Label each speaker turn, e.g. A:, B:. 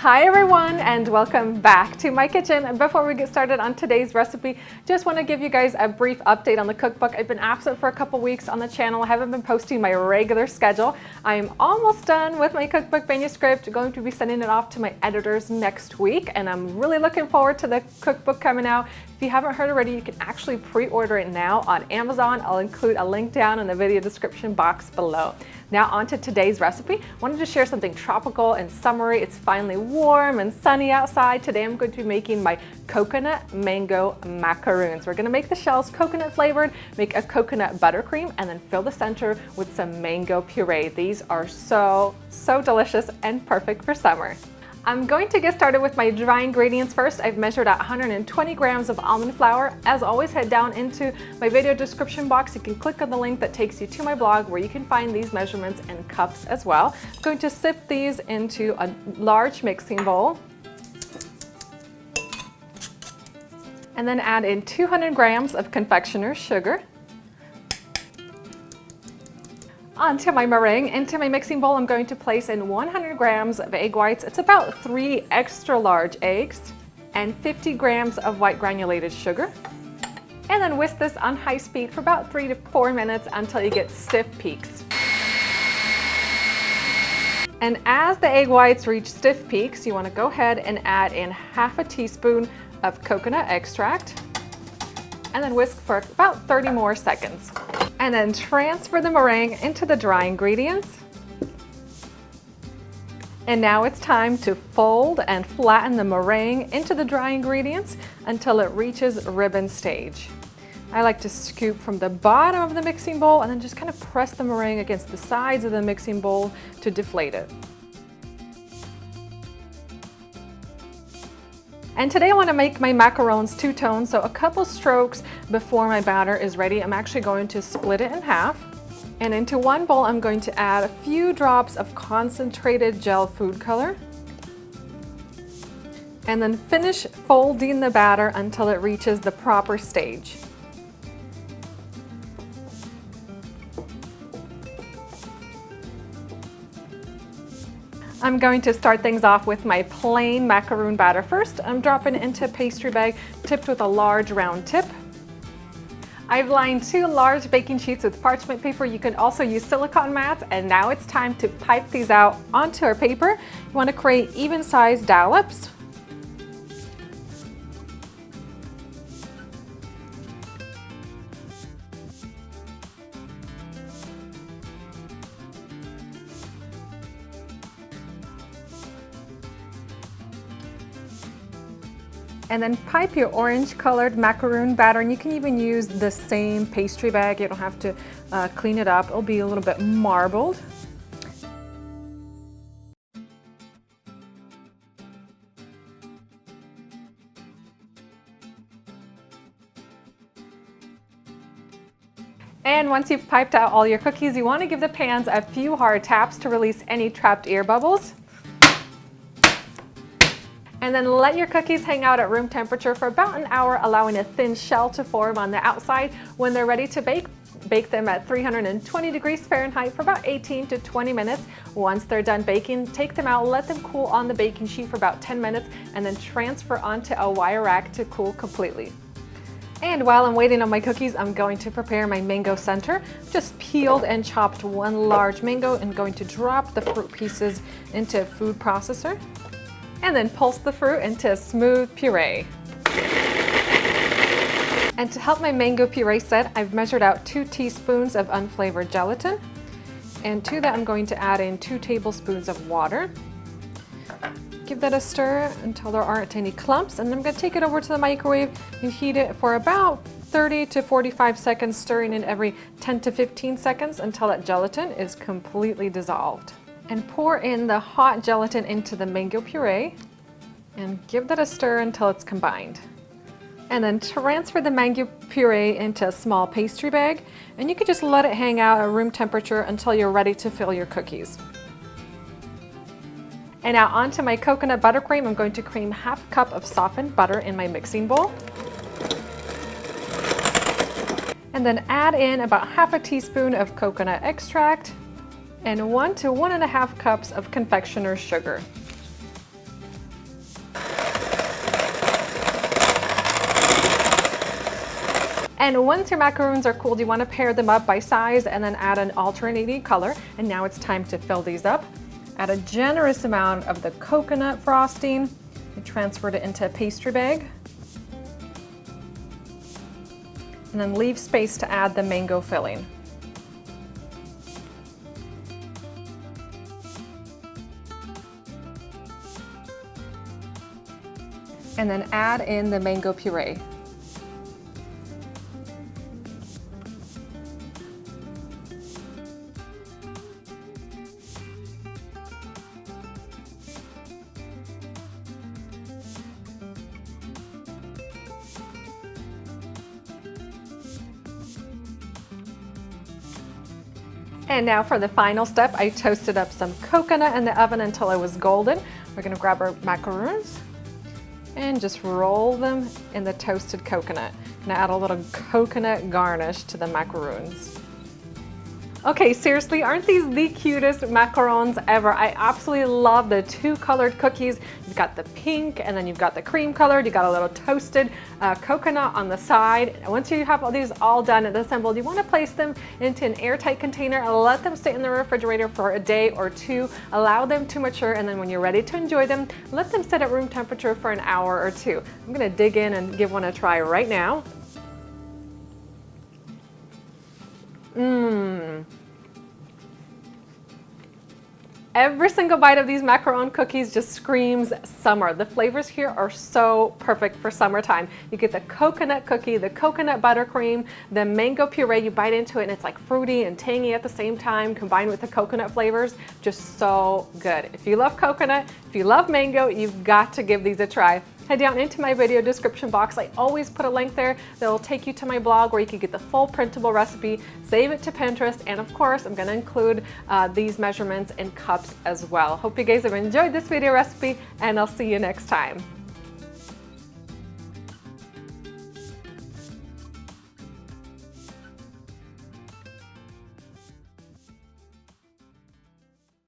A: Hi everyone, and welcome back to my kitchen. And before we get started on today's recipe, just want to give you guys a brief update on the cookbook. I've been absent for a couple weeks on the channel. I haven't been posting my regular schedule. I'm almost done with my cookbook manuscript, going to be sending it off to my editors next week, and I'm really looking forward to the cookbook coming out. If you haven't heard already, you can actually pre-order it now on Amazon. I'll include a link down in the video description box below. Now on to today's recipe. I wanted to share something tropical and summery. It's finally warm and sunny outside. Today I'm going to be making my coconut mango macaroons. We're gonna make the shells coconut flavored, make a coconut buttercream, and then fill the center with some mango puree. These are so delicious and perfect for summer. I'm going to get started with my dry ingredients first. I've measured out 120 grams of almond flour. As always, head down into my video description box. You can click on the link that takes you to my blog where you can find these measurements and cups as well. I'm going to sift these into a large mixing bowl. And then add in 200 grams of confectioner sugar. Onto my meringue. Into my mixing bowl, I'm going to place in 100 grams of egg whites. It's about 3 extra large eggs and 50 grams of white granulated sugar. And then whisk this on high speed for about 3 to 4 minutes until you get stiff peaks. And as the egg whites reach stiff peaks, you want to go ahead and add in half a teaspoon of coconut extract and then whisk for about 30 more seconds. And then transfer the meringue into the dry ingredients. And now it's time to fold and flatten the meringue into the dry ingredients until it reaches ribbon stage. I like to scoop from the bottom of the mixing bowl and then just kind of press the meringue against the sides of the mixing bowl to deflate it. And today I want to make my macarons two-tone, so a couple strokes before my batter is ready, I'm actually going to split it in half. And into one bowl, I'm going to add a few drops of concentrated gel food color. And then finish folding the batter until it reaches the proper stage. I'm going to start things off with my plain macaroon batter first. I'm dropping it into a pastry bag tipped with a large round tip. I've lined 2 large baking sheets with parchment paper. You can also use silicone mats, and now it's time to pipe these out onto our paper. You want to create even-sized dollops. And then pipe your orange colored macaroon batter, and you can even use the same pastry bag. You don't have to clean it up. It'll be a little bit marbled. And once you've piped out all your cookies, you want to give the pans a few hard taps to release any trapped air bubbles. And then let your cookies hang out at room temperature for about an hour, allowing a thin shell to form on the outside. When they're ready to bake, bake them at 320 degrees Fahrenheit for about 18 to 20 minutes. Once they're done baking, take them out, let them cool on the baking sheet for about 10 minutes, and then transfer onto a wire rack to cool completely. And while I'm waiting on my cookies, I'm going to prepare my mango center. Just peeled and chopped 1 large mango and going to drop the fruit pieces into a food processor. And then pulse the fruit into a smooth puree. And to help my mango puree set, I've measured out 2 teaspoons of unflavored gelatin. And to that, I'm going to add in 2 tablespoons of water. Give that a stir until there aren't any clumps, and then I'm going to take it over to the microwave and heat it for about 30 to 45 seconds, stirring it every 10 to 15 seconds until that gelatin is completely dissolved. And pour in the hot gelatin into the mango puree and give that a stir until it's combined. And then transfer the mango puree into a small pastry bag, and you can just let it hang out at room temperature until you're ready to fill your cookies. And now onto my coconut buttercream. I'm going to cream half a cup of softened butter in my mixing bowl. And then add in about half a teaspoon of coconut extract and 1 to 1.5 cups of confectioner sugar. And once your macaroons are cooled, you want to pair them up by size and then add an alternating color. And now it's time to fill these up. Add a generous amount of the coconut frosting and transfer it into a pastry bag. And then leave space to add the mango filling. And then add in the mango puree. And now for the final step, I toasted up some coconut in the oven until it was golden. We're gonna grab our macaroons and just roll them in the toasted coconut. And add a little coconut garnish to the macaroons. Okay, seriously, aren't these the cutest macarons ever? I absolutely love the two colored cookies. You've got the pink and then you've got the cream colored. You got a little toasted coconut on the side. And once you have all these all done and assembled, you want to place them into an airtight container and let them stay in the refrigerator for a day or two. Allow them to mature, and then when you're ready to enjoy them, let them sit at room temperature for an hour or two. I'm gonna dig in and give one a try right now. Every single bite of these macaron cookies just screams summer. The flavors here are so perfect for summertime. You get the coconut cookie, the coconut buttercream, the mango puree, you bite into it and it's like fruity and tangy at the same time, combined with the coconut flavors. Just so good. If you love coconut, if you love mango, you've got to give these a try. Head down into my video description box. I always put a link there that will take you to my blog where you can get the full printable recipe, save it to Pinterest, and of course, I'm gonna include these measurements in cups as well. Hope you guys have enjoyed this video recipe, and I'll see you next time.